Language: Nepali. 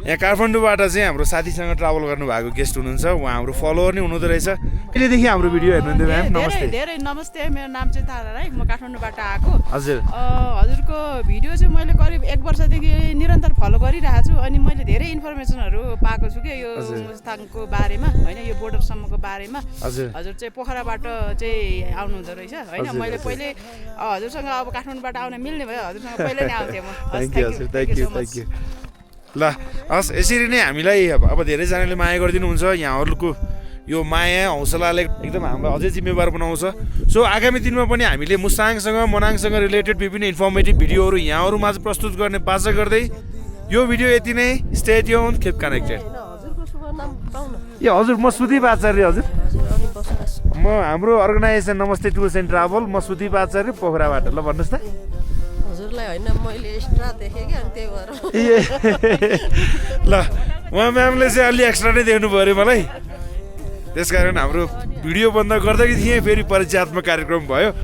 यहाँ काठमाडौँबाट चाहिँ हाम्रो साथीसँग ट्राभल गर्नुभएको गेस्ट हुनुहुन्छ, उहाँ हाम्रो फलोवर नै हुनुहुँदो रहेछ। कहिलेदेखि हाम्रो भिडियो हेर्नुहुन्थ्यो म्याम? नमस्ते। धेरै नमस्ते, मेरो नाम चाहिँ तारा राई, म काठमाडौँबाट आएको। हजुर हजुरको भिडियो चाहिँ मैले करिब 1 वर्षदेखि निरन्तर फलो गरिरहेको छु अनि मैले धेरै इन्फर्मेसनहरू पाएको छु कि यो मुस्ताङको बारेमा होइन, यो बोर्डरसम्मको बारेमा। हजुर चाहिँ पोखराबाट चाहिँ आउनुहुँदो रहेछ होइन। मैले पहिले हजुरसँग अब काठमाडौँबाट आउन मिल्ने भयो, हजुरसँग पहिले नै आउँथेँ म। Thank you. ल हस्, यसरी नै हामीलाई अब धेरैजनाले माया गरिदिनुहुन्छ। यहाँहरूको यो माया हौसलाले एकदम हामीलाई अझै जिम्मेवार बनाउँछ। सो आगामी दिनमा पनि हामीले मुस्ताङसँग मनाङसँग रिलेटेड विभिन्न इन्फर्मेटिभ भिडियोहरू यहाँहरूमाझ प्रस्तुत गर्ने बाचा गर्दै यो भिडियो यति नै। Stay tune, keep connected. ए हजुर, म सुदीप आचार्य। हजुर म हाम्रो अर्गनाइजेसन नमस्ते टुर्स एन्ड ट्राभल, म सुदीप आचार्य पोखराबाट। ल भन्नुहोस् त। हजुरलाई होइन, मैले एक्स्ट्रा देखेँ कि अनि त्यही भएर। ल उहाँ म्यामले चाहिँ अलि एक्स्ट्रा नै देख्नु पऱ्यो मलाई, त्यसकारण हाम्रो भिडियो बन्द गर्दै थिएँ, फेरि परिचयात्मक कार्यक्रम भयो।